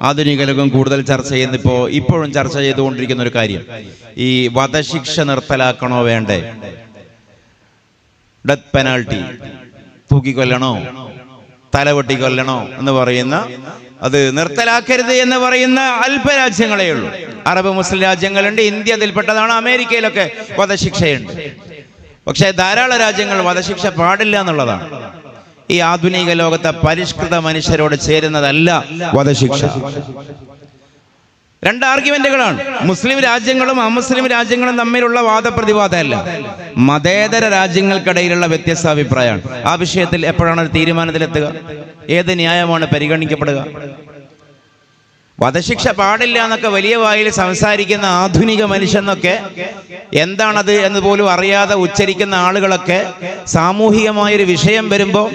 ആധുനിക ലോകം കൂടുതൽ ചർച്ച ചെയ്യുന്ന ഇപ്പോഴും ചർച്ച ചെയ്തുകൊണ്ടിരിക്കുന്ന ഒരു കാര്യം, ഈ വധശിക്ഷ നിർത്തലാക്കണോ വേണ്ടേ, ഡെത്ത് പെനാൽറ്റി, തൂക്കിക്കൊല്ലണോ തലവെട്ടി കൊല്ലണോ എന്ന് പറയുന്ന, അത് നിർത്തലാക്കരുത് എന്ന് പറയുന്ന അല്പരാജ്യങ്ങളേ ഉള്ളൂ. അറബ് മുസ്ലിം രാജ്യങ്ങളുണ്ട്, ഇന്ത്യ അതിൽപ്പെട്ടതാണ്. അമേരിക്കയിലൊക്കെ വധശിക്ഷയുണ്ട്. പക്ഷേ ധാരാളം രാജ്യങ്ങൾ വധശിക്ഷ പാടില്ല എന്നുള്ളതാണ്. ഈ ആധുനിക ലോകത്തെ പരിഷ്കൃത മനുഷ്യരോട് ചേരുന്നതല്ല വധശിക്ഷ. രണ്ട് ആർഗ്യുമെന്റുകളാണ്. മുസ്ലിം രാജ്യങ്ങളും അമുസ്ലിം രാജ്യങ്ങളും തമ്മിലുള്ള വാദപ്രതിവാദമല്ല, മതേതര രാജ്യങ്ങൾക്കിടയിലുള്ള വ്യത്യസ്ത അഭിപ്രായമാണ്. ആ വിഷയത്തിൽ എപ്പോഴാണ് ഒരു തീരുമാനത്തിലെത്തുക? ഏത് ന്യായമാണ് പരിഗണിക്കപ്പെടുക? വധശിക്ഷ പാടില്ല എന്നൊക്കെ വലിയ വായിൽ സംസാരിക്കുന്ന ആധുനിക മനുഷ്യനൊക്കെ എന്താണത് എന്ന് പോലും അറിയാതെ ഉച്ചരിക്കുന്ന ആളുകളൊക്കെ സാമൂഹികമായൊരു വിഷയം വരുമ്പോൾ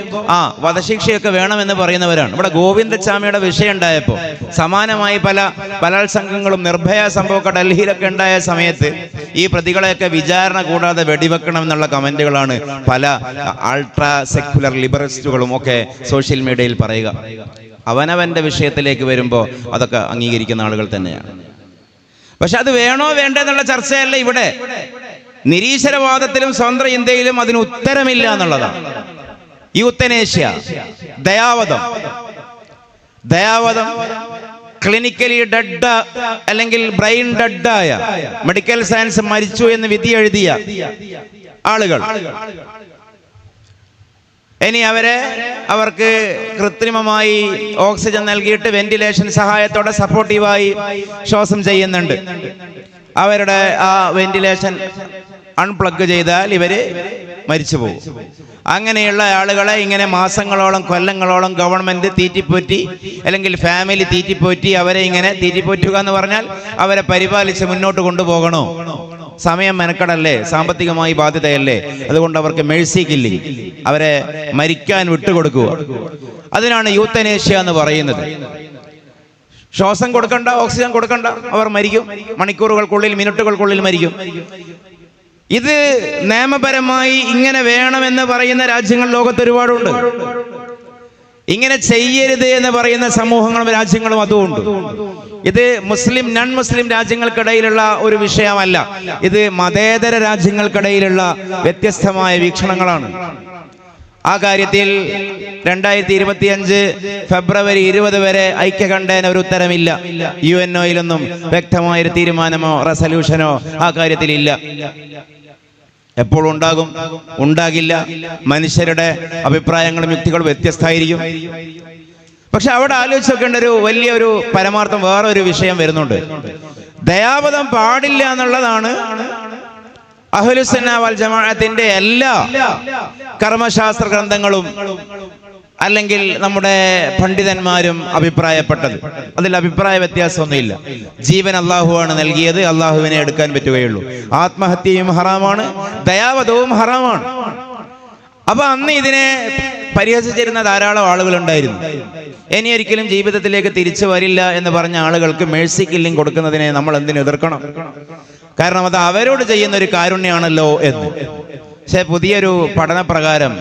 വധശിക്ഷയൊക്കെ വേണമെന്ന് പറയുന്നവരാണ്. ഇവിടെ ഗോവിന്ദച്ചാമിയുടെ വിഷയം ഉണ്ടായപ്പോൾ സമാനമായി പല ബലാത്സംഗങ്ങളും നിർഭയ സംഭവമൊക്കെ ഡൽഹിയിലൊക്കെ ഉണ്ടായ സമയത്ത് ഈ പ്രതികളെയൊക്കെ വിചാരണ കൂടാതെ വെടിവെക്കണം എന്നുള്ള കമന്റുകളാണ് പല അൾട്രാ സെക്യുലർ ലിബറലിസ്റ്റുകളും ഒക്കെ സോഷ്യൽ മീഡിയയിൽ പറയുക. അവനവന്റെ വിഷയത്തിലേക്ക് വരുമ്പോൾ അതൊക്കെ അംഗീകരിക്കുന്ന ആളുകൾ തന്നെയാണ്. പക്ഷെ അത് വേണോ വേണ്ടെന്നുള്ള ചർച്ചയല്ല ഇവിടെ. നിരീശ്വരവാദത്തിലും സ്വതന്ത്ര ഇന്ത്യയിലും അതിന് ഉത്തരമില്ല എന്നുള്ളതാണ്. യൂത്തനേഷ്യ, ദയാവധം ക്ലിനിക്കലി ഡെഡ് അല്ലെങ്കിൽ ബ്രെയിൻ ഡെഡായ, മെഡിക്കൽ സയൻസ് മരിച്ചു എന്ന് വിധി എഴുതിയ ആളുകൾ ഇനി അവർക്ക് കൃത്രിമമായി ഓക്സിജൻ നൽകിയിട്ട് വെന്റിലേഷൻ സഹായത്തോടെ സപ്പോർട്ടീവായി ശ്വാസം ചെയ്യുന്നുണ്ട്. അവരുടെ ആ വെന്റിലേഷൻ അൺപ്ലഗ് ചെയ്താൽ ഇവര് മരിച്ചു പോകും. അങ്ങനെയുള്ള ആളുകളെ ഇങ്ങനെ മാസങ്ങളോളം കൊല്ലങ്ങളോളം ഗവൺമെന്റ് തീറ്റിപ്പോറ്റി അല്ലെങ്കിൽ ഫാമിലി തീറ്റിപ്പോറ്റി അവരെ ഇങ്ങനെ തീറ്റിപ്പോറ്റുക എന്ന് പറഞ്ഞാൽ അവരെ പരിപാലിച്ച് മുന്നോട്ട് കൊണ്ടുപോകണോ? സമയം മെനക്കടല്ലേ, സാമ്പത്തികമായി ബാധ്യതയല്ലേ, അതുകൊണ്ട് അവർക്ക് മേഴ്സി കില്ലിങ്, അവരെ മരിക്കാൻ വിട്ടുകൊടുക്കുക. അതിനാണ് യൂത്തനേഷ്യ എന്ന് പറയുന്നത്. ശ്വാസം കൊടുക്കണ്ട, ഓക്സിജൻ കൊടുക്കണ്ട, അവർ മരിക്കും. മണിക്കൂറുകൾക്കുള്ളിൽ, മിനിറ്റുകൾക്കുള്ളിൽ മരിക്കും. ഇത് നിയമപരമായി ഇങ്ങനെ വേണമെന്ന് പറയുന്ന രാജ്യങ്ങൾ ലോകത്ത് ഒരുപാടുണ്ട്. ഇങ്ങനെ ചെയ്യരുത് എന്ന് പറയുന്ന സമൂഹങ്ങളും രാജ്യങ്ങളും അതുമുണ്ട്. ഇത് മുസ്ലിം നോൺ മുസ്ലിം രാജ്യങ്ങൾക്കിടയിലുള്ള ഒരു വിഷയമല്ല, ഇത് മതേതര രാജ്യങ്ങൾക്കിടയിലുള്ള വ്യത്യസ്തമായ വീക്ഷണങ്ങളാണ്. ആ കാര്യത്തിൽ 2025 ഫെബ്രുവരി 20 വരെ ഐക്യകണ്ഠേന ഒരു ഉത്തരമില്ല. UNOയിലൊന്നും വ്യക്തമായൊരു തീരുമാനമോ റെസല്യൂഷനോ ആ കാര്യത്തിൽ ഇല്ല. എപ്പോൾ ഉണ്ടാകും? ഉണ്ടാകില്ല. മനുഷ്യരുടെ അഭിപ്രായങ്ങളും യുക്തികളും വ്യത്യസ്തമായിരിക്കും. പക്ഷെ അവിടെ ആലോചിച്ച് നോക്കേണ്ട ഒരു വലിയൊരു പരമാർത്ഥം, വേറൊരു വിഷയം വരുന്നുണ്ട്. ദയാവധം പാടില്ല എന്നുള്ളതാണ് അഹ്ലുസുന്ന വൽ ജമാഅത്തിന്റെ എല്ലാ കർമ്മശാസ്ത്ര ഗ്രന്ഥങ്ങളും അല്ലെങ്കിൽ നമ്മുടെ പണ്ഡിതന്മാരും അഭിപ്രായപ്പെട്ടത്. അതിൽ അഭിപ്രായ വ്യത്യാസമൊന്നുമില്ല. ജീവൻ അള്ളാഹുവാണ് നൽകിയത്, അള്ളാഹുവിനെ എടുക്കാൻ പറ്റുകയുള്ളൂ. ആത്മഹത്യയും ഹറാമാണ്, ദയാവധവും ഹറാമാണ്. അപ്പൊ അന്ന് ഇതിനെ പരിഹസിച്ചിരുന്ന ധാരാളം ആളുകളുണ്ടായിരുന്നു. ഇനി ഒരിക്കലും ജീവിതത്തിലേക്ക് തിരിച്ചു വരില്ല എന്ന് പറഞ്ഞ ആളുകൾക്ക് മേഴ്സി കില്ലിങ് കൊടുക്കുന്നതിനെ നമ്മൾ എന്തിനു എതിർക്കണം? കാരണം അത് അവരോട് ചെയ്യുന്ന ഒരു കാരുണ്യമാണല്ലോ എന്ന്. പക്ഷെ പുതിയൊരു പഠനപ്രകാരം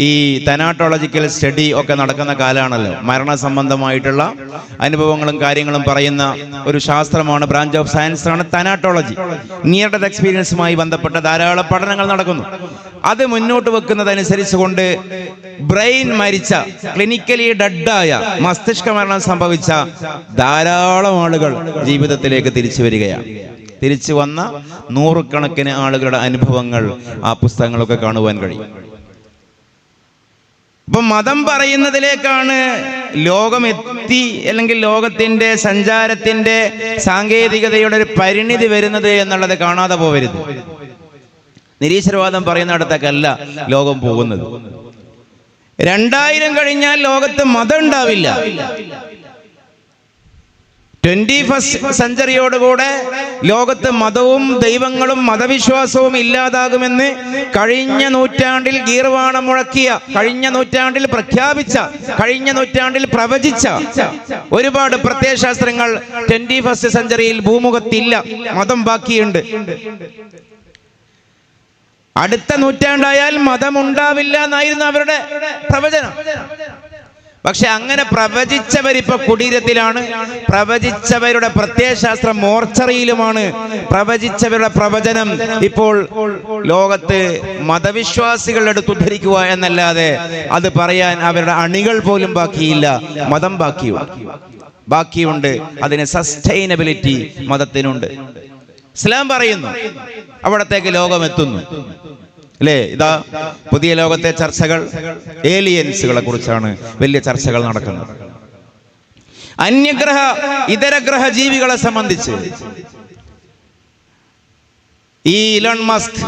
ഈ തനാട്ടോളജിക്കൽ സ്റ്റഡി ഒക്കെ നടക്കുന്ന കാലമാണല്ലോ. മരണസംബന്ധമായിട്ടുള്ള അനുഭവങ്ങളും കാര്യങ്ങളും പറയുന്ന ഒരു ശാസ്ത്രമാണ്, ബ്രാഞ്ച് ഓഫ് സയൻസ് ആണ് തനാട്ടോളജി. നിയർ ഡെത്ത് എക്സ്പീരിയൻസുമായി ബന്ധപ്പെട്ട ധാരാളം പഠനങ്ങൾ നടക്കുന്നു. അത് മുന്നോട്ട് വെക്കുന്നതനുസരിച്ച് കൊണ്ട് ബ്രെയിൻ മരിച്ച, ക്ലിനിക്കലി ഡെഡായ, മസ്തിഷ്ക മരണം സംഭവിച്ച ധാരാളം ആളുകൾ ജീവിതത്തിലേക്ക് തിരിച്ചു വരികയാണ്. തിരിച്ചു വന്ന നൂറുകണക്കിന് ആളുകളുടെ അനുഭവങ്ങൾ ആ പുസ്തകങ്ങളൊക്കെ കാണുവാൻ കഴിയും. അപ്പൊ മതം പറയുന്നതിലേക്കാണ് ലോകം എത്തി, അല്ലെങ്കിൽ ലോകത്തിന്റെ സഞ്ചാരത്തിന്റെ സാങ്കേതികതയുടെ ഒരു പരിണിതി വരുന്നത് എന്നുള്ളത് കാണാതെ പോവരുത്. നിരീശ്വരവാദം പറയുന്നിടത്തേക്കല്ല ലോകം പോകുന്നത്. 2000 കഴിഞ്ഞാൽ ലോകത്ത് മതം ഉണ്ടാവില്ല. 21st സെഞ്ചുറിയോടുകൂടെ ലോകത്ത് മതവും ദൈവങ്ങളും മതവിശ്വാസവും ഇല്ലാതാകുമെന്ന് കഴിഞ്ഞ നൂറ്റാണ്ടിൽ ഗീർവാണം മുഴക്കിയ, കഴിഞ്ഞ നൂറ്റാണ്ടിൽ പ്രഖ്യാപിച്ച, കഴിഞ്ഞ നൂറ്റാണ്ടിൽ പ്രവചിച്ച ഒരുപാട് പ്രത്യയശാസ്ത്രങ്ങൾ 21st സെഞ്ചുറിയിൽ ഭൂമുഖത്തില്ല. മതം ബാക്കിയുണ്ട്. അടുത്ത നൂറ്റാണ്ടായാൽ മതമുണ്ടാവില്ല എന്നായിരുന്നു അവരുടെ പ്രവചനം. പക്ഷെ അങ്ങനെ പ്രവചിച്ചവരിപ്പോ കുടീരത്തിലാണ്, പ്രവചിച്ചവരുടെ പ്രത്യയശാസ്ത്രം മോർച്ചറിയിലുമാണ്, പ്രവചിച്ചവരുടെ പ്രവചനം ഇപ്പോൾ ലോകത്ത് മതവിശ്വാസികളുടെ അടുത്ത് ഉദ്ധരിക്കുക എന്നല്ലാതെ അത് പറയാൻ അവരുടെ അണികൾ പോലും ബാക്കിയില്ല. മതം ബാക്കിയുണ്ട്. അതിന് സസ്റ്റൈനബിലിറ്റി മതത്തിനുണ്ട്. ഇസ്ലാം പറയുന്നു അവിടത്തേക്ക് ലോകം എത്തുന്നു അല്ലേ? ഇതാ പുതിയ ലോകത്തെ ചർച്ചകൾ ഏലിയൻസുകളെ കുറിച്ചാണ് വലിയ ചർച്ചകൾ നടക്കുന്നത്. ഇതര ഗ്രഹ ജീവികളെ സംബന്ധിച്ച് ഈ ഇലോൺ മസ്ക്,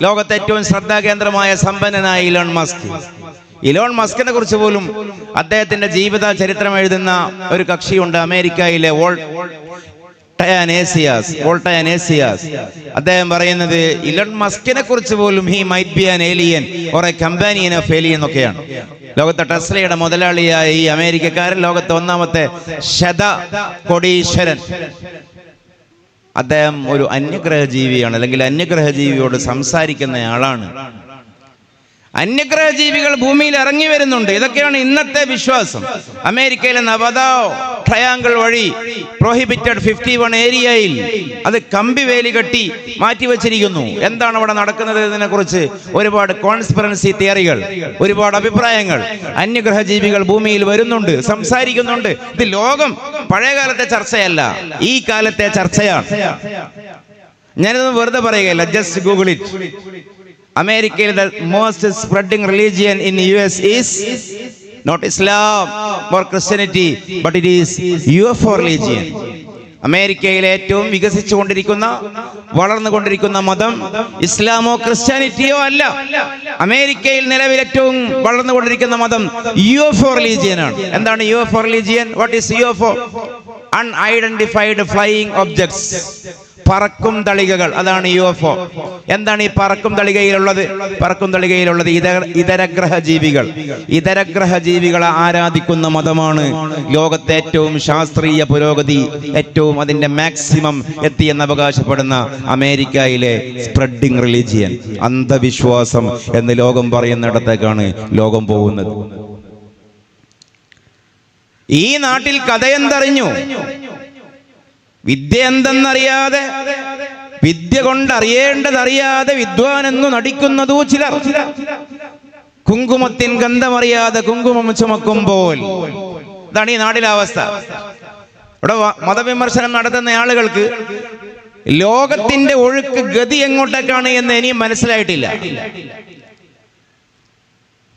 ലോകത്തെ ഏറ്റവും ശ്രദ്ധാകേന്ദ്രമായ സമ്പന്നനായ ഇലോൺ മസ്കിനെ കുറിച്ച് പോലും അദ്ദേഹത്തിന്റെ ജീവിത ചരിത്രം എഴുതുന്ന ഒരു കക്ഷിയുണ്ട് അമേരിക്കയിലെ വോൾട്ടയാനേസിയാസ്. അദ്ദേഹം പറയുന്നത് ഇലോൺ മസ്കിനെ കുറിച്ച് പോലും he might be an alien or A companion of alien എന്നൊക്കെയാണ്. ലോകത്തെ ടെസ്ലയുടെ മുതലാളിയായ ഈ അമേരിക്കക്കാരൻ, ലോകത്തെ ഒന്നാമത്തെ കോടീശ്വരൻ, അദ്ദേഹം ഒരു അന്യഗ്രഹ ജീവിയാണ്, അല്ലെങ്കിൽ അന്യഗ്രഹ ജീവിയോട് സംസാരിക്കുന്ന ആളാണ്. അന്യഗ്രഹ ജീവികൾ ഭൂമിയിൽ ഇറങ്ങി വരുന്നുണ്ട്. ഇതൊക്കെയാണ് ഇന്നത്തെ വിശ്വാസം. അമേരിക്കയിലെ നവദാ ട്രയാങ്കിൾ വഴി പ്രോഹിബിറ്റഡ് 51 ഏരിയയിൽ അത് കമ്പി വേലി കെട്ടി മാറ്റിവെച്ചിരിക്കുന്നു. എന്താണ് അവിടെ നടക്കുന്നത് എന്നതിനെ കുറിച്ച് ഒരുപാട് കോൺസ്പിറൻസി തിയറികൾ, ഒരുപാട് അഭിപ്രായങ്ങൾ. അന്യഗ്രഹ ജീവികൾ ഭൂമിയിൽ വരുന്നുണ്ട്, സംസാരിക്കുന്നുണ്ട്. ഇത് ലോകം പഴയകാലത്തെ ചർച്ചയല്ല, ഈ കാലത്തെ ചർച്ചയാണ്. ഞാനിതൊന്നും വെറുതെ പറയുകയല്ല, just Google it. America, the most spreading religion in US is not Islam or Christianity, but it is UFO religion. അമേരിക്കയിലെ ഏറ്റവും വികസിച്ചുകൊണ്ടിരിക്കുന്ന, വളർന്നുകൊണ്ടിരിക്കുന്ന മതം ഇസ്ലാമോ ക്രിസ്ത്യാനിറ്റിയോ അല്ല. അമേരിക്കയിൽ നിലവിൽ ഏറ്റവും വളർന്നുകൊണ്ടിരിക്കുന്ന മതം UFO റിലീജിയൻ ആണ്. എന്താണ് UFO religion? What is UFO? Unidentified flying objects, പറക്കും തളികകൾ. അതാണ് UFO. എന്താണ് ഈ പറക്കും തളികയിലുള്ളത്? പറക്കും തളികയിലുള്ളത് ഇതരഗ്രഹ ജീവികളെ ആരാധിക്കുന്ന മതമാണ് ലോകത്തെ ഏറ്റവും ശാസ്ത്രീയ പുരോഗതി, ഏറ്റവും അതിന്റെ മാക്സിമം എത്തിയെന്ന് അവകാശപ്പെടുന്ന അമേരിക്കയിലെ സ്പ്രെഡിംഗ് റിലീജിയൻ, അന്ധവിശ്വാസം എന്ന് ലോകം പറയുന്നിടത്തേക്കാണ് ലോകം പോകുന്നത്. ഈ നാട്ടിൽ കഥയെന്തറിഞ്ഞു, വിദ്യ എന്തെന്നറിയാതെ, വിദ്യ കൊണ്ടറിയേണ്ടതറിയാതെ വിദ്വാനെന്നു നടിക്കുന്നതു ചിലർ. കുങ്കുമത്തിൻ ഗന്ധമറിയാതെ കുങ്കുമം ചുമക്കുമ്പോൾ. ഇതാണ് ഈ നാട്ടിലെ അവസ്ഥ. ഇവിടെ മതവിമർശനം നടത്തുന്ന ആളുകൾക്ക് ലോകത്തിന്റെ ഒഴുക്ക് ഗതി എങ്ങോട്ടേക്കാണ് എന്ന് ഇനിയും മനസ്സിലായിട്ടില്ല.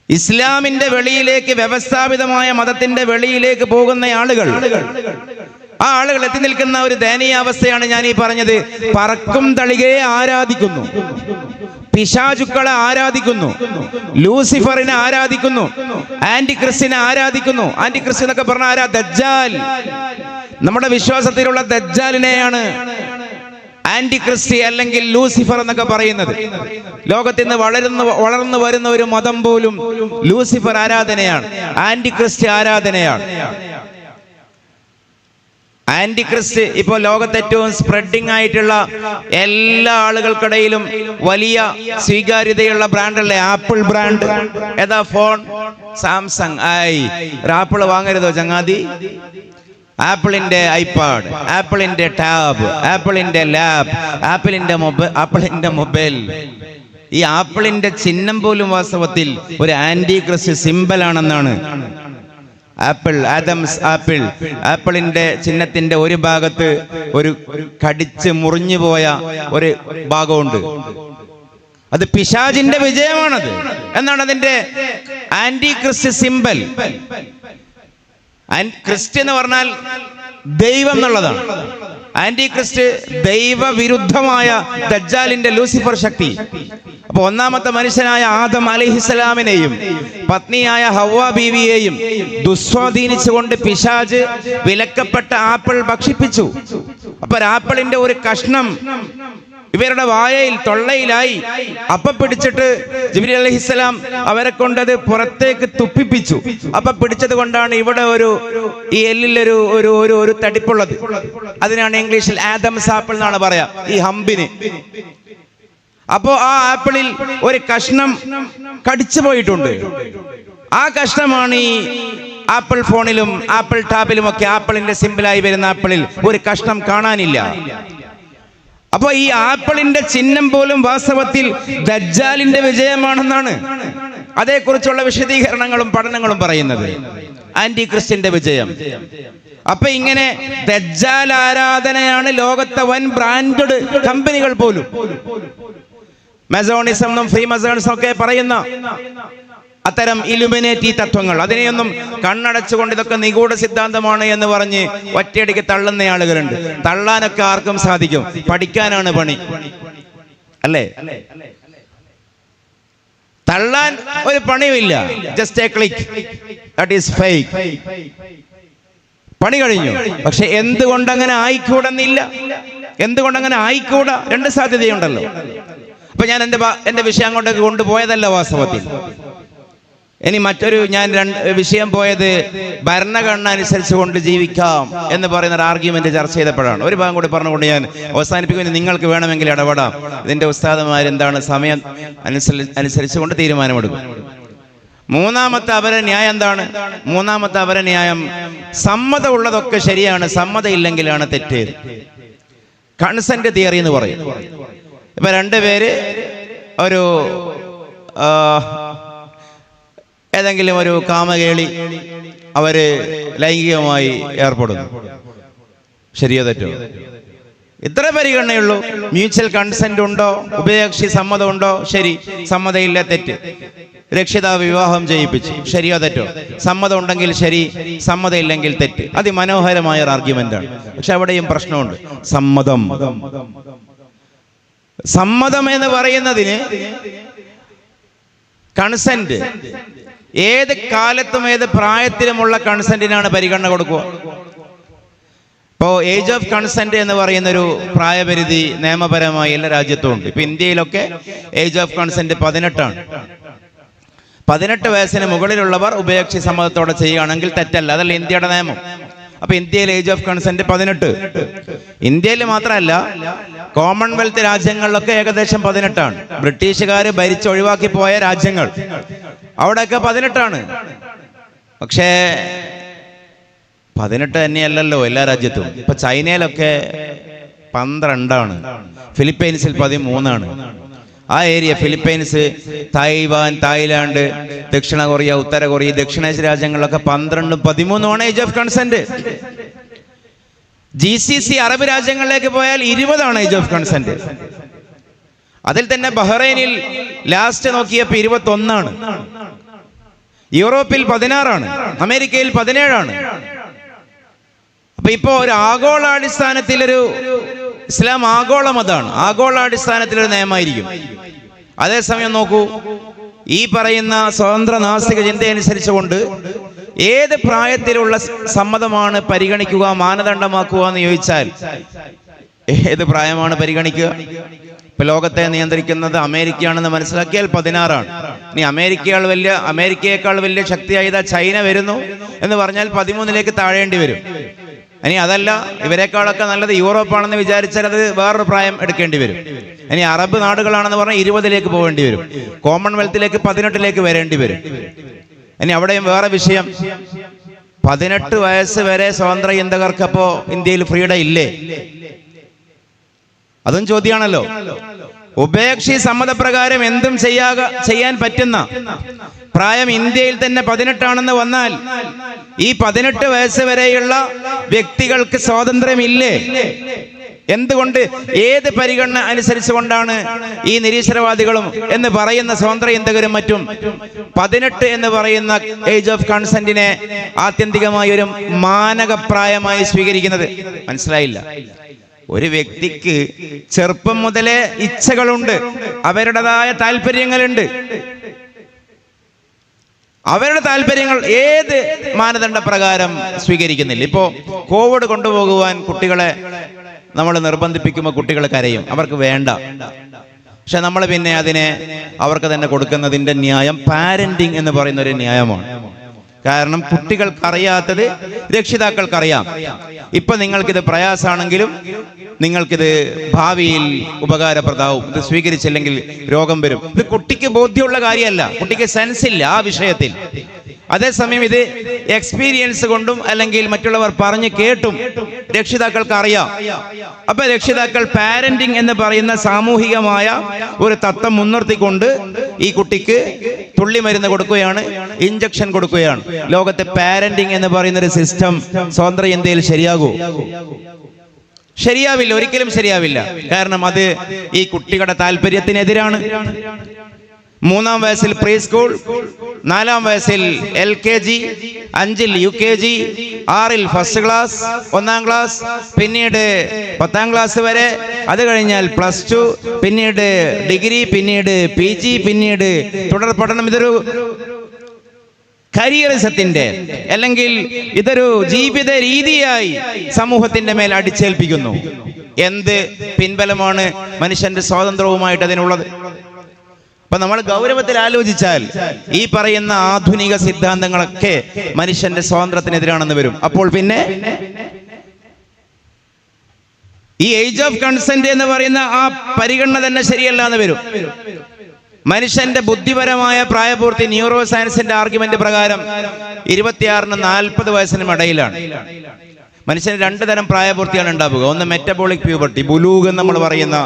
ഇസ്ലാമിന്റെ വെളിയിലേക്ക്, വ്യവസ്ഥാപിതമായ മതത്തിന്റെ വെളിയിലേക്ക് പോകുന്ന ആളുകൾ, ആ ആളുകൾ എത്തി നിൽക്കുന്ന ഒരു ദയനീയാവസ്ഥയാണ് ഞാൻ ഈ പറഞ്ഞത്. പറക്കും തളികയെ ആരാധിക്കുന്നു, പിശാചുക്കളെ ആരാധിക്കുന്നു, ലൂസിഫറിനെ ആരാധിക്കുന്നു, ആന്റിക്രിസ്റ്റിനെ ആരാധിക്കുന്നു. ആന്റിക്രിസ്റ്റ് എന്നൊക്കെ പറഞ്ഞ ആരാ? ദജ്ജാൽ. നമ്മുടെ വിശ്വാസത്തിലുള്ള ദജ്ജാലിനെയാണ് ആന്റിക്രിസ്റ്റി അല്ലെങ്കിൽ ലൂസിഫർ എന്നൊക്കെ പറയുന്നത്. ലോകത്തിൽ നിന്ന് വളർന്നു വരുന്ന ഒരു മതം പോലും ലൂസിഫർ ആരാധനയാണ്, ആന്റിക്രിസ്റ്റ് ആരാധനയാണ്. ആന്റിക്രിസ്റ്റ് ഇപ്പോൾ ലോകത്ത് ഏറ്റവും സ്പ്രെഡിംഗ് ആയിട്ടുള്ള, എല്ലാ ആളുകൾക്കിടയിലും വലിയ സ്വീകാര്യതയുള്ള ബ്രാൻഡല്ലേ ആപ്പിൾ ബ്രാൻഡ്. ഏതാ ഫോൺ? സാംസങ്. ഒരു ആപ്പിൾ വാങ്ങരുതോ ചങ്ങാതി? ആപ്പിളിന്റെ ഐപാഡ്, ആപ്പിളിന്റെ ടാബ്, ആപ്പിളിന്റെ ലാബ്, ആപ്പിളിന്റെ മൊബൈൽ. ഈ ആപ്പിളിന്റെ ചിഹ്നം പോലും വാസ്തവത്തിൽ ഒരു ആന്റിക്രിസ്റ്റ് സിംബൽ ആണെന്നാണ്. ആപ്പിൾ, ആദംസ് ആപ്പിൾ, ആപ്പിളിന്റെ ചിഹ്നത്തിന്റെ ഒരു ഭാഗത്ത് ഒരു കടിച്ച് മുറിഞ്ഞു പോയ ഒരു ഭാഗമുണ്ട്. അത് പിശാചിന്റെ വിജയമാണത് എന്നാണ് അതിന്റെ ആന്റിക്രിസ്റ്റ് സിംബൽ. ക്രിസ്റ്റ് എന്ന് പറഞ്ഞാൽ ദൈവം എന്നുള്ളതാണ്. ആന്റിക്രിസ്റ്റ് ദൈവവിരുദ്ധമായ ദജ്ജാലിന്റെ ലൂസിഫർ ശക്തി. അപ്പൊ ഒന്നാമത്തെ മനുഷ്യനായ ആദം അലൈഹിസ്സലാമിനെയും പത്നിയായ ഹവ്വ ബീവിയെയും ദുസ്വാധീനിച്ചുകൊണ്ട് പിശാച് വിലക്കപ്പെട്ട ആപ്പിൾ ഭക്ഷിപ്പിച്ചു. അപ്പൊ ആപ്പിളിന്റെ ഒരു കഷ്ണം ഇവരുടെ വായയിൽ, തൊള്ളയിലായി. അപ്പൊ പിടിച്ചിട്ട് ജിബ്രീൽ അലൈഹിസ്സലാം അവരെ കൊണ്ടത് പുറത്തേക്ക് തുപ്പിപ്പിച്ചു. അപ്പൊ പിടിച്ചത് കൊണ്ടാണ് ഇവിടെ ഈ എല്ലിലൊരു ഒരു തടിപ്പുള്ളത്. അതിനാണ് ഇംഗ്ലീഷിൽ ആദംസ് ആപ്പിൾ എന്നാണ് പറയാ, ഈ ഹമ്പിന്. അപ്പോ ആ ആപ്പിളിൽ ഒരു കഷ്ണം കടിച്ചു പോയിട്ടുണ്ട്. ആ കഷ്ണമാണ് ഈ ആപ്പിൾ ഫോണിലും ആപ്പിൾ ടാബിലും ഒക്കെ ആപ്പിളിന്റെ സിമ്പിളായി വരുന്ന ആപ്പിളിൽ ഒരു കഷ്ണം കാണാനില്ല. അപ്പൊ ഈ ആപ്പിളിന്റെ ചിഹ്നം പോലും വാസ്തവത്തിൽ ദജ്ജാലിന്റെ വിജയമാണെന്നാണ് അതേക്കുറിച്ചുള്ള വിശദീകരണങ്ങളും പഠനങ്ങളും പറയുന്നത്. ആന്റി ക്രിസ്ത്യന്റെ വിജയം. അപ്പൊ ഇങ്ങനെ ദജ്ജാൽ ആരാധനയാണ് ലോകത്തെ വൻ ബ്രാൻഡഡ് കമ്പനികൾ പോലും, മെസോണിസം എന്നും ഫ്രീ മെസോണിസം ഒക്കെ പറയുന്ന അത്തരം ഇലുമിനേറ്റി തത്വങ്ങൾ, അതിനെയൊന്നും കണ്ണടച്ചുകൊണ്ട് ഇതൊക്കെ നിഗൂഢ സിദ്ധാന്തമാണ് എന്ന് പറഞ്ഞ് ഒറ്റയടിക്ക് തള്ളുന്ന ആളുകളുണ്ട്. തള്ളാനൊക്കെ ആർക്കും സാധിക്കും, പഠിക്കാനാണ് പണി, അല്ലേ? തള്ളാൻ ഒരു പണിയുമില്ല. Just a click, that is fake. പണി കഴിഞ്ഞു. പക്ഷെ എന്തുകൊണ്ടങ്ങനെ ആയിക്കൂടെന്നില്ല. എന്തുകൊണ്ടങ്ങനെ ആയിക്കൂടാ? രണ്ട് സാധ്യതയുണ്ടല്ലോ. അപ്പൊ ഞാൻ എന്റെ വിഷയം അങ്ങോട്ടേക്ക് കൊണ്ടുപോയതല്ല വാസ്തവത്തിൽ. ഇനി മറ്റൊരു വിഷയം പോയത് ഭരണഘടന അനുസരിച്ച് കൊണ്ട് ജീവിക്കാം എന്ന് പറയുന്ന ഒരു ആർഗ്യുമെന്റ് ചർച്ച ചെയ്തപ്പോഴാണ്. ഒരു ഭാഗം കൂടി പറഞ്ഞുകൊണ്ട് ഞാൻ അവസാനിപ്പിക്കുന്നു. നിങ്ങൾക്ക് വേണമെങ്കിൽ ഇടപെടാം. ഇതിന്റെ ഉസ്താദുമാരെന്താണ് സമയം അനുസരിച്ച് കൊണ്ട് തീരുമാനമെടുക്കും. മൂന്നാമത്തെ അവരെ ന്യായം എന്താണ്? മൂന്നാമത്തെ അവരെ ന്യായം സമ്മതം ഉള്ളതൊക്കെ ശരിയാണ്, സമ്മതം ഇല്ലെങ്കിലാണ് തെറ്റ്. കൺസെന്റ് തിയറി എന്ന് പറയും. ഇപ്പൊ രണ്ടുപേര് ഒരു ഏതെങ്കിലും ഒരു കാമകേളി അവര് ലൈംഗികമായി ഏർപ്പെടുന്നു. ശരിയോ തെറ്റോ? ഇത്ര പരിഗണനയുള്ളൂ. മ്യൂച്വൽ കൺസെന്റ് ഉണ്ടോ, ഉഭയകക്ഷി സമ്മതം ഉണ്ടോ? ശരി. സമ്മതമില്ല, തെറ്റ്. രക്ഷിതാവ് വിവാഹം ചെയ്യിപ്പിച്ചു. ശരിയോ തെറ്റോ? സമ്മതം ഉണ്ടെങ്കിൽ ശരി, സമ്മതം ഇല്ലെങ്കിൽ തെറ്റ്. അതിമനോഹരമായ ഒരു ആർഗ്യുമെന്റ് ആണ്. പക്ഷെ അവിടെയും പ്രശ്നമുണ്ട്. സമ്മതം എന്ന് പറയുന്നതിന് കൺസെന്റ് ഏത് കാലത്തും ഏത് പ്രായത്തിലുമുള്ള കൺസെന്റിനാണ് പരിഗണന കൊടുക്കുക. ഇപ്പോ ഏജ് ഓഫ് കൺസെന്റ് എന്ന് പറയുന്നൊരു പ്രായപരിധി നിയമപരമായി എല്ലാ രാജ്യത്തും ഉണ്ട്. ഇപ്പൊ ഇന്ത്യയിലൊക്കെ ഏജ് ഓഫ് കൺസെന്റ് 18 18 വയസ്സിന് മുകളിലുള്ളവർ ഉഭയകക്ഷി സമ്മതത്തോടെ ചെയ്യുകയാണെങ്കിൽ തെറ്റല്ല. അതല്ല ഇന്ത്യയുടെ നിയമം. അപ്പൊ ഇന്ത്യയിൽ ഏജ് ഓഫ് കൺസെന്റ് 18. ഇന്ത്യയിൽ മാത്രമല്ല, കോമൺവെൽത്ത് രാജ്യങ്ങളിലൊക്കെ ഏകദേശം 18. ബ്രിട്ടീഷുകാർ ഭരിച്ചൊഴിവാക്കി പോയ രാജ്യങ്ങൾ അവിടെയൊക്കെ 18. പക്ഷേ 18 തന്നെയല്ലല്ലോ എല്ലാ രാജ്യത്തും. ഇപ്പൊ ചൈനയിലൊക്കെ 12. ഫിലിപ്പൈൻസിൽ 13. ആ ഏരിയ ഫിലിപ്പൈൻസ്, തായ്വാൻ, തായ്ലാന്റ്, ദക്ഷിണ കൊറിയ, ഉത്തര കൊറിയ, ദക്ഷിണേഷ്യ രാജ്യങ്ങളിലൊക്കെ 12, 13 age of consent. GCC Arab രാജ്യങ്ങളിലേക്ക് പോയാൽ 20 ഏജ് ഓഫ് കൺസെന്റ്. അതിൽ തന്നെ ബഹ്റൈനിൽ ലാസ്റ്റ് നോക്കിയപ്പോൾ 21. യൂറോപ്പിൽ 16. അമേരിക്കയിൽ 17. അപ്പൊ ഇപ്പോ ഒരു ആഗോളാടിസ്ഥാനത്തിലൊരു ഇസ്ലാം ആഗോള മതമാണ്. ആഗോളാടിസ്ഥാനത്തിലൊരു നിയമമായിരിക്കും. അതേസമയം നോക്കൂ, ഈ പറയുന്ന സ്വതന്ത്ര നാസ്തിക ചിന്തയനുസരിച്ചുകൊണ്ട് ഏത് പ്രായത്തിലുള്ള സമ്മതമാണ് പരിഗണിക്കുക, മാനദണ്ഡമാക്കുക എന്ന് ചോദിച്ചാൽ ഏത് പ്രായമാണ് പരിഗണിക്കുക? ഇപ്പൊ ലോകത്തെ നിയന്ത്രിക്കുന്നത് അമേരിക്കയാണെന്ന് മനസ്സിലാക്കിയാൽ 16. ഇനി അമേരിക്കയേക്കാൾ വലിയ ശക്തിയായ ചൈന വരുന്നു എന്ന് പറഞ്ഞാൽ 13ലേക്ക് താഴേണ്ടി വരും. ഇനി അതല്ല, ഇവരെക്കാളൊക്കെ നല്ലത് യൂറോപ്പാണെന്ന് വിചാരിച്ചാൽ അത് വേറൊരു പ്രായം എടുക്കേണ്ടി വരും. ഇനി അറബ് നാടുകളാണെന്ന് പറഞ്ഞാൽ 20ലേക്ക് പോകേണ്ടി വരും. കോമൺവെൽത്തിലേക്ക് 18ലേക്ക് വരേണ്ടി വരും. ഇനി അവിടെയും വേറെ വിഷയം, 18 വയസ്സ് വരെ സ്വതന്ത്ര ചിന്തകർക്കപ്പോ ഇന്ത്യയിൽ ഫ്രീഡം ഇല്ലേ? അതും ചോദ്യമാണല്ലോ. ഉഭയകക്ഷി സമ്മതപ്രകാരം എന്തും ചെയ്യാൻ പറ്റുന്ന പ്രായം ഇന്ത്യയിൽ തന്നെ 18 വന്നാൽ ഈ 18 വയസ്സ് വരെയുള്ള വ്യക്തികൾക്ക് സ്വാതന്ത്ര്യമില്ലേ? എന്തുകൊണ്ട്? ഏത് പരിഗണന അനുസരിച്ചുകൊണ്ടാണ് ഈ നിരീശ്വരവാദികളും എന്ന് പറയുന്ന സ്വതന്ത്ര ചിന്തകരും മറ്റും 18 എന്ന് പറയുന്ന ഏജ് ഓഫ് കൺസെന്റിനെ ആത്യന്തികമായി ഒരു മാനകപ്രായമായി സ്വീകരിക്കുന്നത്? മനസ്സിലായില്ല. ഒരു വ്യക്തിക്ക് ചെറുപ്പം മുതലേ ഇച്ഛകളുണ്ട്, അവരുടേതായ താല്പര്യങ്ങളുണ്ട്. അവരുടെ താല്പര്യങ്ങൾ ഏത് മാനദണ്ഡ പ്രകാരം സ്വീകരിക്കുന്നില്ല. ഇപ്പോ കോവിഡ് കൊണ്ടുപോകുവാൻ കുട്ടികളെ നമ്മൾ നിർബന്ധിപ്പിക്കുമ്പോൾ കുട്ടികൾ കരയും, അവർക്ക് വേണ്ട. പക്ഷെ നമ്മൾ പിന്നെ അതിനെ അവർക്ക് തന്നെ കൊടുക്കുന്നതിന്റെ ന്യായം പാരന്റിങ് എന്ന് പറയുന്ന ഒരു ന്യായമാണ്. കാരണം കുട്ടികൾക്കറിയാത്തത് രക്ഷിതാക്കൾക്കറിയാം. ഇപ്പൊ നിങ്ങൾക്കിത് പ്രയാസമാണെങ്കിലും നിങ്ങൾക്കിത് ഭാവിയിൽ ഉപകാരപ്രദമാവും. ഇത് സ്വീകരിച്ചില്ലെങ്കിൽ രോഗം വരും. ഇത് കുട്ടിക്ക് ബോധ്യമുള്ള കാര്യമല്ല, കുട്ടിക്ക് സെൻസ് ഇല്ല ആ വിഷയത്തിൽ. അതേസമയം ഇത് എക്സ്പീരിയൻസ് കൊണ്ടും അല്ലെങ്കിൽ മറ്റുള്ളവർ പറഞ്ഞു കേട്ടും രക്ഷിതാക്കൾക്ക് അറിയാം. അപ്പൊ രക്ഷിതാക്കൾ പാരന്റിങ് എന്ന് പറയുന്ന സാമൂഹികമായ ഒരു തത്വം മുൻനിർത്തിക്കൊണ്ട് ഈ കുട്ടിക്ക് തുള്ളി മരുന്ന് കൊടുക്കുകയാണ്, ഇഞ്ചക്ഷൻ കൊടുക്കുകയാണ്. ലോകത്തെ പാരന്റിങ് എന്ന് പറയുന്ന ഒരു സിസ്റ്റം സ്വതന്ത്ര ഇന്ത്യയിൽ ശരിയാകൂ? ശരിയാവില്ല, ഒരിക്കലും ശരിയാവില്ല. കാരണം അത് ഈ കുട്ടികളുടെ താല്പര്യത്തിനെതിരാണ്. 3-ാം വയസ്സിൽ പ്രീ സ്കൂൾ, 4-ാം വയസ്സിൽ LKG, 5-ൽ UKG, 6-ൽ ഫസ്റ്റ് ക്ലാസ്, 1-ാം ക്ലാസ്, പിന്നീട് 10-ാം ക്ലാസ് വരെ, അത് കഴിഞ്ഞാൽ +2, പിന്നീട് ഡിഗ്രി, പിന്നീട് PG, പിന്നീട് തുടർ പഠനം. ഇതൊരു കരിയറിസത്തിന്റെ അല്ലെങ്കിൽ ഇതൊരു ജീവിത രീതിയായി സമൂഹത്തിന്റെ മേൽ അടിച്ചേൽപ്പിക്കുന്നു. എന്ത് പിൻബലമാണ് മനുഷ്യന്റെ സ്വാതന്ത്ര്യവുമായിട്ട് അതിനുള്ളത്? അപ്പൊ നമ്മൾ ഗൗരവത്തിൽ ആലോചിച്ചാൽ ഈ പറയുന്ന ആധുനിക സിദ്ധാന്തങ്ങളൊക്കെ മനുഷ്യന്റെ സ്വാതന്ത്ര്യത്തിനെതിരാണെന്ന് വരും. അപ്പോൾ പിന്നെ ഈ ഏജ് ഓഫ് കൺസെന്റ് എന്ന് പറയുന്ന ആ പരിഗണന തന്നെ ശരിയല്ല എന്ന് വരും. മനുഷ്യന്റെ ബുദ്ധിപരമായ പ്രായപൂർത്തി ന്യൂറോ സയൻസിന്റെ ആർഗ്യുമെന്റ് പ്രകാരം 26-നും 40 വയസ്സിനും ഇടയിലാണ്. മനുഷ്യന് 2 തരം പ്രായപൂർത്തിയാണ് ഉണ്ടാവുക. ഒന്ന് മെറ്റബോളിക് പ്യൂബർട്ടി, ബുലൂഗ് എന്ന് നമ്മൾ പറയുന്ന,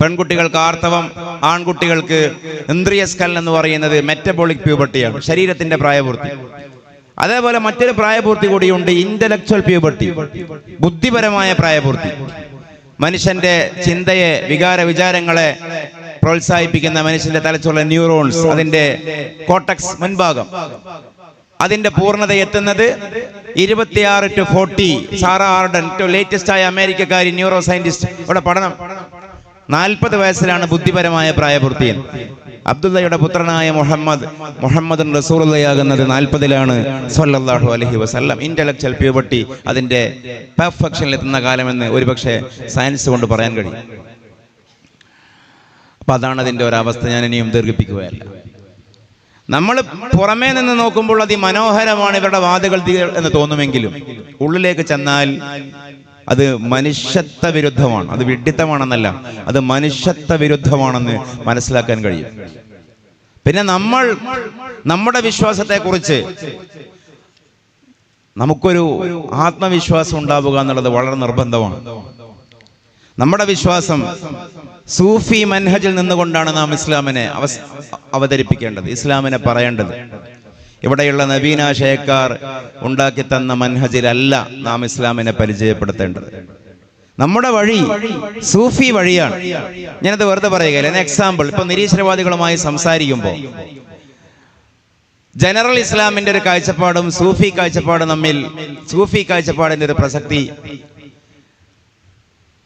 പെൺകുട്ടികൾക്ക് ആർത്തവം, ആൺകുട്ടികൾക്ക് ഇന്ദ്രിയസ്ഖലനം എന്ന് പറയുന്നത് മെറ്റബോളിക് പ്യൂബർട്ടിയാണ്, ശരീരത്തിന്റെ പ്രായപൂർത്തി. അതേപോലെ മറ്റൊരു പ്രായപൂർത്തി കൂടിയുണ്ട്, ഇന്റലക്ച്വൽ പ്യൂബർട്ടി, ബുദ്ധിപരമായ പ്രായപൂർത്തി. മനുഷ്യന്റെ ചിന്തയെ, വികാരവിചാരങ്ങളെ പ്രോത്സാഹിപ്പിക്കുന്ന മനുഷ്യന്റെ തലച്ചോറിലെ ന്യൂറോൺസ്, അതിന്റെ കോർട്ടക്സ് മുൻഭാഗം, അതിന്റെ പൂർണ്ണത എത്തുന്നത് 26 to 40. സാറ ആർഡൻ, ലേറ്റസ്റ്റ് ആയ അമേരിക്കക്കാരി ന്യൂറോ സയന്റിസ്റ്റ്, ഇവിടെ പഠനം 40 വയസ്സിലാണ് ബുദ്ധിപരമായ പ്രായപൂർത്തി. അബ്ദുള്ളയുടെ പുത്രനായ മുഹമ്മദ് റസൂലുള്ളാഹിയാകുന്നത് 40-ലാണ് സ്വല്ലല്ലാഹു അലൈഹി വസല്ലം. ഇന്റലക്ച്വൽ പ്യൂബർട്ടി അതിന്റെ പെർഫെക്ഷനിൽ എത്തുന്ന കാലമെന്ന് ഒരുപക്ഷെ സയൻസ് കൊണ്ട് പറയാൻ കഴിയും. അപ്പൊ അതാണ് അതിന്റെ ഒരവസ്ഥ. ഞാൻ ഇനിയും ദീർഘിപ്പിക്കുകയല്ല. നമ്മൾ പുറമേ നിന്ന് നോക്കുമ്പോൾ അതിമനോഹരമാണ് ഇവരുടെ വാദകൾ എന്ന് തോന്നുമെങ്കിലും ഉള്ളിലേക്ക് ചെന്നാൽ അത് മനുഷ്യത്വ വിരുദ്ധമാണ്. അത് വിഡ്ഢിത്തമാണെന്നല്ല, അത് മനുഷ്യത്വ വിരുദ്ധമാണെന്ന് മനസ്സിലാക്കാൻ കഴിയും. പിന്നെ നമ്മുടെ വിശ്വാസത്തെക്കുറിച്ച് നമുക്കൊരു ആത്മവിശ്വാസം ഉണ്ടാവുക എന്നുള്ളത് വളരെ നിർബന്ധമാണ്. നമ്മുടെ വിശ്വാസം സൂഫി മൻഹജിൽ നിന്നുകൊണ്ടാണ് നാം ഇസ്ലാമിനെ അവതരിപ്പിക്കേണ്ടത്, ഇസ്ലാമിനെ പറയേണ്ടത്. ഇവിടെയുള്ള നവീനാശയക്കാർ ഉണ്ടാക്കി തന്ന മൻഹജിലല്ല നാം ഇസ്ലാമിനെ പരിചയപ്പെടുത്തേണ്ടത്. നമ്മുടെ വഴി സൂഫി വഴിയാണ്. ഞാനത് വെറുതെ പറയുകയില്ല. എക്സാമ്പിൾ, ഇപ്പൊ നിരീശ്വരവാദികളുമായി സംസാരിക്കുമ്പോൾ ജനറൽ ഇസ്ലാമിന്റെ ഒരു കാഴ്ചപ്പാടും സൂഫി കാഴ്ചപ്പാടും തമ്മിൽ, സൂഫി കാഴ്ചപ്പാടിന്റെ ഒരു പ്രസക്തി.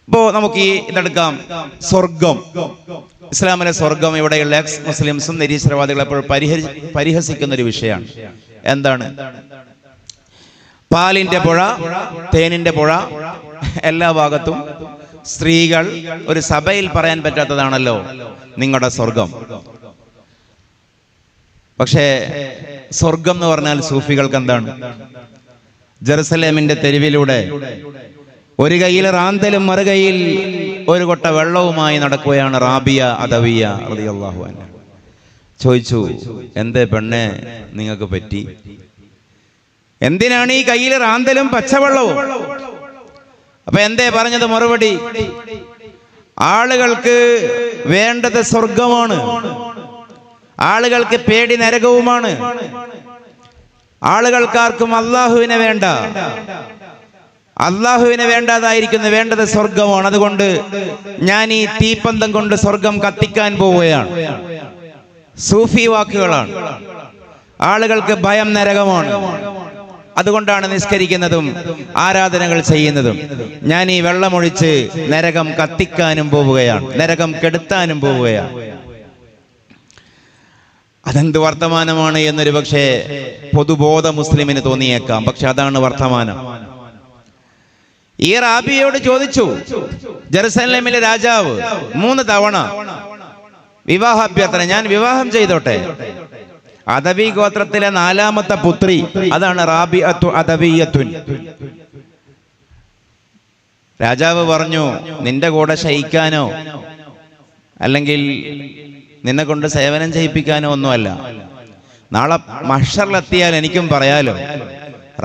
ഇപ്പോ നമുക്ക് ഇതെടുക്കാം, സ്വർഗം, ഇസ്ലാമിലെ സ്വർഗം. ഇവിടെയുള്ള എക്സ് മുസ്ലിംസും നിരീശ്വരവാദികളും എപ്പോഴും പരിഹസിക്കുന്ന ഒരു വിഷയമാണ്. എന്താണ്? പാലിന്റെ പുഴ, തേനിന്റെ പുഴ, എല്ലാ ഭാഗത്തും സ്ത്രീകൾ. ഒരു സഭയിൽ പറയാൻ പറ്റാത്തതാണല്ലോ നിങ്ങളുടെ സ്വർഗം. പക്ഷേ സ്വർഗം എന്ന് പറഞ്ഞാൽ സൂഫികൾക്ക് എന്താണ്? ജെറുസലേമിന്റെ തെരുവിലൂടെ ഒരു കയ്യിൽ റാന്തലും മറുകയിൽ ഒരു കൊട്ട വെള്ളവുമായി നടക്കുകയാണ് റാബിയ അദവിയ റളിയല്ലാഹു അൻഹ. ചോദിച്ചു, എന്തേ പെണ്ണെ നിങ്ങൾക്ക് പറ്റി? എന്തിനാണ് ഈ കയ്യിൽ റാന്തലും പച്ചവെള്ളവും? അപ്പൊ എന്തേ പറഞ്ഞത്? മറുപടി, ആളുകൾക്ക് വേണ്ടത് സ്വർഗമാണ്, ആളുകൾക്ക് പേടി നരകവുമാണ്, ആളുകൾക്കാർക്കും അള്ളാഹുവിനെ വേണ്ട, അള്ളാഹുവിനെ വേണ്ടാതായിരിക്കുന്നു, വേണ്ടത് സ്വർഗമാണ്. അതുകൊണ്ട് ഞാൻ ഈ തീപ്പന്തം കൊണ്ട് സ്വർഗം കത്തിക്കാൻ പോവുകയാണ്. സൂഫി വാക്കുകളാണ്. ആളുകൾക്ക് ഭയം നരകമാണ്, അതുകൊണ്ടാണ് നിസ്കരിക്കുന്നതും ആരാധനകൾ ചെയ്യുന്നതും. ഞാൻ ഈ വെള്ളമൊഴിച്ച് നരകം കത്തിക്കാനും പോവുകയാണ്, നരകം കെടുത്താനും പോവുകയാണ്. അതെന്ത് വർത്തമാനമാണ് എന്നൊരു പക്ഷേ പൊതുബോധ മുസ്ലിമിന് തോന്നിയേക്കാം. പക്ഷെ അതാണ് വർത്തമാനം. ഈ റാബിയോട് ചോദിച്ചു, ജെറുസലേമിലെ രാജാവ് 3 തവണ വിവാഹാഭ്യർത്ഥന, ഞാൻ വിവാഹം ചെയ്തോട്ടെ. അദവി ഗോത്രത്തിലെ 4ാമത്തെ പുത്രി, അതാണ് റാബിഅത്തു അദവിയത്തുൻ. രാജാവ് പറഞ്ഞു, നിന്റെ കൂടെ ശയിക്കാനോ അല്ലെങ്കിൽ നിന്നെ കൊണ്ട് സേവനം ചെയ്യിപ്പിക്കാനോ ഒന്നുമല്ല, നാളെ മഹ്ശറിലെത്തിയാൽ എനിക്കും പറയാലോ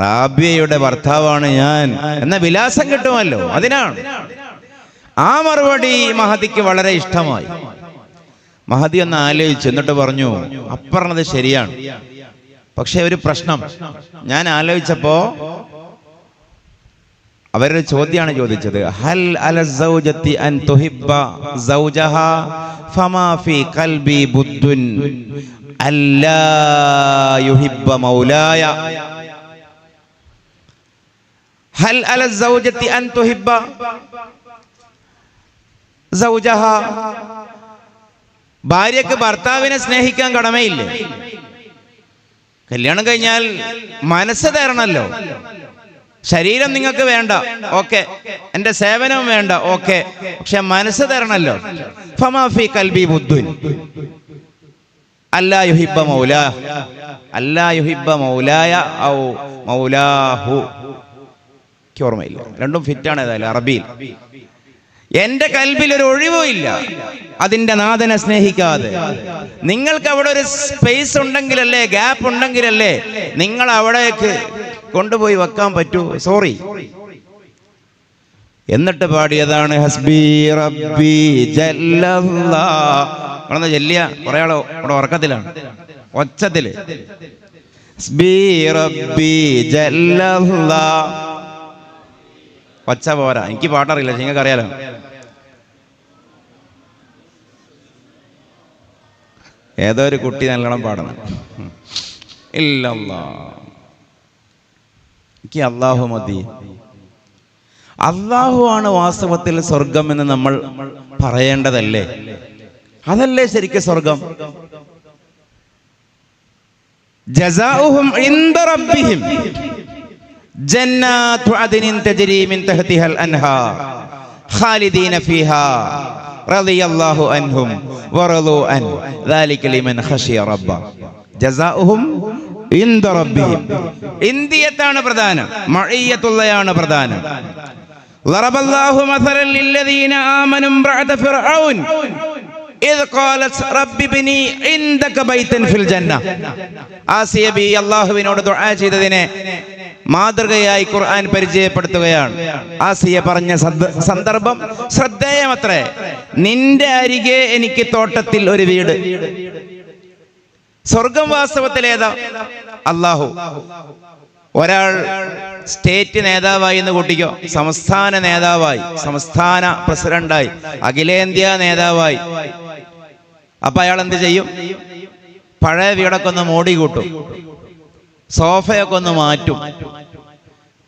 റാബിയയുടെ ഭർത്താവാണ് ഞാൻ എന്ന വിലാസം കിട്ടുമല്ലോ. അതിനാണ്. ആ മറുപടി മഹദിക്ക് വളരെ ഇഷ്ടമായി. മഹദി ഒന്ന് ആലോചിച്ചു, എന്നിട്ട് പറഞ്ഞു, അപ്പറഞ്ഞത് ശരിയാണ്, പക്ഷെ ഒരു പ്രശ്നം. ഞാൻ ആലോചിച്ചപ്പോ അവരൊരു ചോദ്യമാണ് ചോദിച്ചത്. ഹൽ അല സൗജത്തി അൻ തുഹിബ്ബ സൗജഹാ ഫമാ ഫീ ഖൽബി ബുദ്ദുൻ അല്ലാ യുഹിബ്ബ മൗലായ. ഹൽ അല സൗജത്തി അൻ തുഹിബ്ബ സൗജഹാ. ഭാര്യക്ക് ഭർത്താവിനെ സ്നേഹിക്കാൻ കടമയില്ലേ? കല്യാണം കഴിഞ്ഞാൽ മനസ്സ് തരണല്ലോ. ശരീരം നിങ്ങൾക്ക് വേണ്ട, ഓക്കെ, എന്റെ സേവനം വേണ്ട, ഓക്കെ, പക്ഷെ മനസ്സ് തരണല്ലോ. ഫമാ ഫീ ഖൽബി ബുദ്ദുൻ അല്ലാ യുഹിബ്ബ മൗലാ. അല്ലാ യുഹിബ്ബ മൗലായ ഔ മൗലാഹു. ഓർമ്മയില്ല, രണ്ടും ഫിറ്റാണ്. ഏതായാലും അറബിയിൽ എന്റെ കൽബിൽ ഒരു ഒഴിവുമില്ല അതിന്റെ നാഥനെ സ്നേഹിക്കാതെ. നിങ്ങൾക്ക് അവിടെ ഒരു സ്പേസ് ഉണ്ടെങ്കിലല്ലേ, ഗ്യാപ്പ് ഉണ്ടെങ്കിലല്ലേ നിങ്ങൾ അവിടേക്ക് കൊണ്ടുപോയി വെക്കാൻ പറ്റൂ. സോറി. എന്നിട്ട് പാടിയതാണ് ഹസ്ബി റബ്ബി ജല്ലല്ലാഹ്. ചെല്ലിയ കുറെ ആളോ ഇവിടെ ഉറക്കത്തിലാണ്, ഒച്ചത്തില്. ഹസ്ബി റബ്ബി ജല്ലല്ലാഹ്. ഒച്ച പോരാ, എനിക്ക് പാട്ടറിയില്ല, നിങ്ങൾക്ക് അറിയാലോ. ഏതോ ഒരു കുട്ടി നല്ലോണം പാടുന്നു. ഇല്ലല്ലാ, എനിക്ക് അല്ലാഹു മതി. അല്ലാഹു ആണ് വാസ്തവത്തിൽ സ്വർഗം എന്ന് നമ്മൾ പറയേണ്ടതല്ലേ? അതല്ലേ ശരിക്കും സ്വർഗം? ജസാഉഹും ഇൻദ റബ്ബിഹിം ജന്നാത്തു അദ്നിൻ തജ്രി മിൻ തഹ്തിഹൽ അൻഹാർ ഖാലിദീന ഫീഹാ റളിയല്ലാഹു അൻഹും വറളു അൻ ദാലിക ലിമൻ ഖശിയ റബ്ബ. ജസാഉഹും ഇൻദ റബ്ബിഹിം. ഇന്ദിയത്താണ് പ്രധാനം, മഅയ്യത്തുള്ളയാണ് പ്രധാനം. ളറബല്ലാഹു മസലൻ ലില്ലദീന ആമനു ഇംറഅത ഫിർഔൻ ഇദ് ഖാലത് റബ്ബി ബിനി ഇൻദക ബൈതൻ ഫിൽ ജന്ന. ആസിയ ബി അല്ലാഹുവിനോട് ദുആ ചെയ്തതിനെ മാതൃകയായി ഖുർആൻ പരിചയപ്പെടുത്തുകയാണ്. ആസിയ പറഞ്ഞ സന്ദർഭം ശ്രദ്ധേയമത്രേ. നിന്റെ അരികെ എനിക്ക് തോട്ടത്തിൽ ഒരു വീട്. സ്വർഗം വാസ്തവത്തിൽ ഏതാ? അല്ലാഹു. ഒരാൾ സ്റ്റേറ്റ് നേതാവായി എന്ന് കൂട്ടിക്കോ, സംസ്ഥാന നേതാവായി, സംസ്ഥാന പ്രസിഡന്റായി, അഖിലേന്ത്യാ നേതാവായി. അപ്പൊ അയാൾ എന്ത് ചെയ്യും? പഴയ വീടൊക്കെ ഒന്ന് മോടി കൂട്ടും, സോഫയൊക്കെ ഒന്ന് മാറ്റും.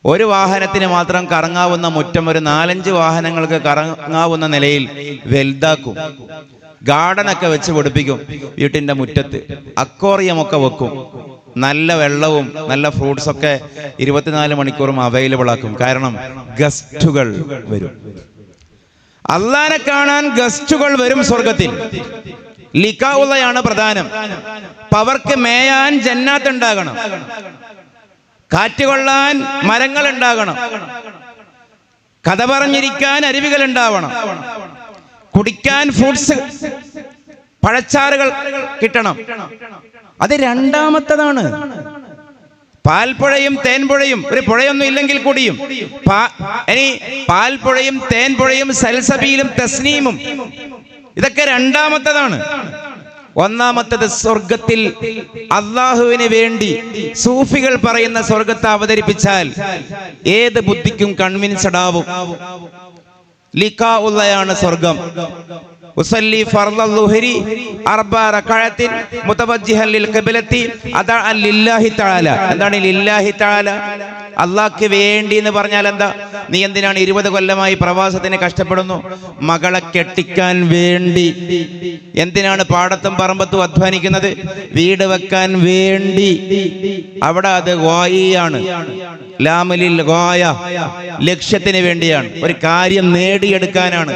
ഒരു വാഹനത്തിന് മാത്രം കറങ്ങാവുന്ന മുറ്റം ഒരു 4-5 വാഹനങ്ങൾക്ക് കറങ്ങാവുന്ന നിലയിൽ വലുതാക്കും. ഗാർഡനൊക്കെ വെച്ച് പിടിപ്പിക്കും വീട്ടിന്റെ മുറ്റത്ത്. അക്വേറിയമൊക്കെ വെക്കും. നല്ല വെള്ളവും നല്ല ഫ്രൂട്ട്സൊക്കെ 24 മണിക്കൂറും അവൈലബിൾ ആക്കും. കാരണം ഗസ്റ്റുകൾ വരും. അള്ളാനെ കാണാൻ ഗസ്റ്റുകൾ വരും സ്വർഗത്തിൽ. ലിഖാഉള്ളയാണ് പ്രധാനം. അവർക്ക് മേയാൻ ജന്നാത്ത് ഉണ്ടാകണം, കാറ്റ് കൊള്ളാൻ മരങ്ങൾ ഉണ്ടാകണം, കഥ പറഞ്ഞിരിക്കാൻ അരുവികൾ ഉണ്ടാവണം, കുടിക്കാൻ ഫ്രൂട്ട്സ് പഴച്ചാറുകൾ കിട്ടണം. അത് രണ്ടാമത്തതാണ്. പാൽപ്പുഴയും തേൻപുഴയും, ഒരു പുഴയൊന്നും ഇല്ലെങ്കിൽ കൂടിയും ഇനി പാൽപ്പുഴയും തേൻപുഴയും സൽസബീലും തസ്നീമും, ഇതൊക്കെ രണ്ടാമത്തതാണ്. ഒന്നാമത്തത് സ്വർഗത്തിൽ അള്ളാഹുവിന് വേണ്ടി സൂഫികൾ പറയുന്ന സ്വർഗത്തെ അവതരിപ്പിച്ചാൽ ഏത് ബുദ്ധിക്കും കൺവിൻസ്ഡ് ആവും. ലിഖാഉള്ളയാണ് സ്വർഗം. ഉസല്ലി ഫർളൽ ളുഹരി 4 റകഅത്തിൻ മുതവജ്ജിഹൻ ലിൽ ഖിബ്ലത്തി അദഅ ലില്ലാഹി തആല. എന്താണ് ലില്ലാഹി തആല? അല്ലാഹ്ക്ക് വേണ്ടി എന്ന് പറഞ്ഞാൽ എന്താ? നീ എന്തിനാണ് 20 കൊല്ലമായി പ്രവാസത്തിന് കഷ്ടപ്പെടുന്നു? മകളെ കെട്ടിക്കാൻ വേണ്ടി. എന്തിനാണ് പാടത്തും പറമ്പത്തും അധ്വാനിക്കുന്നത്? വീട് വെക്കാൻ വേണ്ടി. അവിടെ അത് ഗായിയാണ്, ലാമലിൽ ഗായ, ലക്ഷ്യത്തിന് വേണ്ടിയാണ്, ഒരു കാര്യം നേടിയെടുക്കാനാണ്.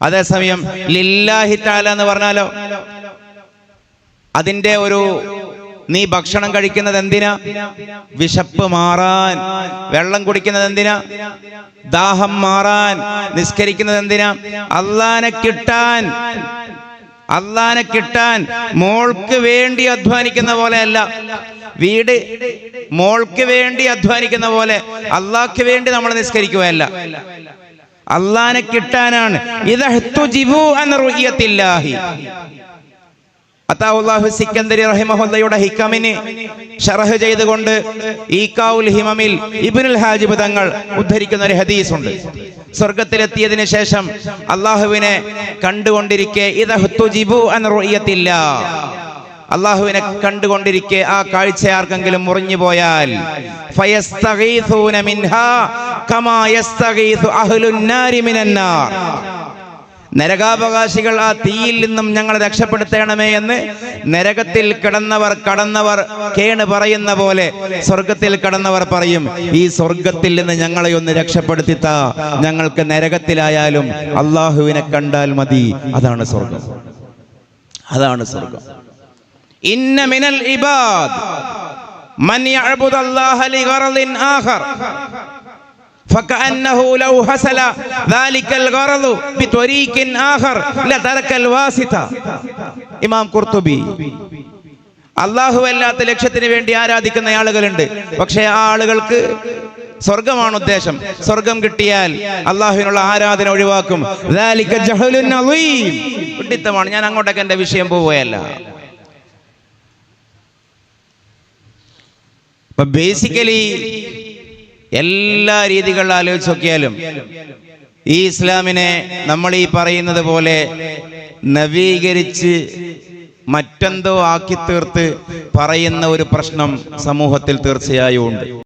അതേസമയം ലില്ലാഹി തആല എന്ന് പറഞ്ഞാലോ, അതിന്റെ ഒരു നീ ഭക്ഷണം കഴിക്കുന്നത് എന്തിനാ? വിശപ്പ് മാറാൻ. വെള്ളം കുടിക്കുന്നത് എന്തിനാ? ദാഹം മാറാൻ. നിസ്കരിക്കുന്നത് എന്തിനാ? അല്ലാഹനെ കിട്ടാൻ. അള്ളാനെ കിട്ടാൻ മോൾക്ക് വേണ്ടി അധ്വാനിക്കുന്ന പോലെയല്ല. വീട് മോൾക്ക് വേണ്ടി അധ്വാനിക്കുന്ന പോലെ അള്ളാഹ്ക്ക് വേണ്ടി നമ്മൾ നിസ്കരിക്കുകയല്ല, അള്ളാനെ കിട്ടാനാണ്. അതാഹുല്ലാഹു സിക്കന്ദരി റഹിമഹുല്ലയുടെ ഹിക്കമിന് ശറഹ് ചെയ്തുകൊണ്ട് ഈഖാഉൽ ഹിമമിൽ ഇബ്നുൽ ഹാജിബ് തങ്ങൾ ഉദ്ധരിക്കുന്ന ഒരു ഹദീസ് ഉണ്ട്. സ്വർഗത്തിലെത്തിയതിനു ശേഷം അള്ളാഹുവിനെ കണ്ടുകൊണ്ടിരിക്കെ അള്ളാഹുവിനെ കണ്ടുകൊണ്ടിരിക്കെ ആ കാഴ്ച ആർക്കെങ്കിലും മുറിഞ്ഞു പോയാൽ ഫയസ്തഗീഥൂന മിൻഹാ കമാ യസ്തഗീഥു അഹ്ലുൻ നാരി മിനന്നാർ, നരകാവകാശികൾ ആ തീയിൽ നിന്നും ഞങ്ങളെ രക്ഷപ്പെടുത്തണമേ എന്ന് നരകത്തിൽ കടന്നവർ കേണ് പറയുന്ന പോലെ സ്വർഗത്തിൽ കടന്നവർ പറയും, ഈ സ്വർഗത്തിൽ നിന്ന് ഞങ്ങളെ ഒന്ന് രക്ഷപ്പെടുത്തിത്താ, ഞങ്ങൾക്ക് നരകത്തിലായാലും അള്ളാഹുവിനെ കണ്ടാൽ മതി. അതാണ് സ്വർഗം, അതാണ് സ്വർഗം. ഇന്ന മിനൽ ഇബാദ് മൻ യഅ്ബുദല്ലാഹ ലിഗറദിൻ ആഖർ فكأنه لو حصل ذلك الغرض بطريق آخر لترك الواسطة. ഇമാം ഖുർത്തുബി. അല്ലാഹു അല്ലാത്ത ലക്ഷ്യത്തിന് വേണ്ടി ആരാധിക്കുന്ന ആളുകളുണ്ട്, പക്ഷേ ആ ആളുകൾക്ക് സ്വർഗമാണ് ഉദ്ദേശം. സ്വർഗം കിട്ടിയാൽ അള്ളാഹുവിനുള്ള ആരാധന ഒഴിവാക്കും. ذلك جهل عظيم. വിഡിത്തമാണ്. ഞാൻ അങ്ങോട്ടേക്ക് എൻ്റെ വിഷയം പോവുകയല്ല. അപ്പൊ ബേസിക്കലി എല്ലാ രീതികളിൽ ആലോചിച്ച് നോക്കിയാലും ഈ ഇസ്ലാമിനെ നമ്മൾ ഈ പറയുന്നത് പോലെ നവീകരിച്ച് മറ്റെന്തോ ആക്കി തീർത്ത് പറയുന്ന ഒരു പ്രശ്നം സമൂഹത്തിൽ തീർച്ചയായും ഉണ്ട്.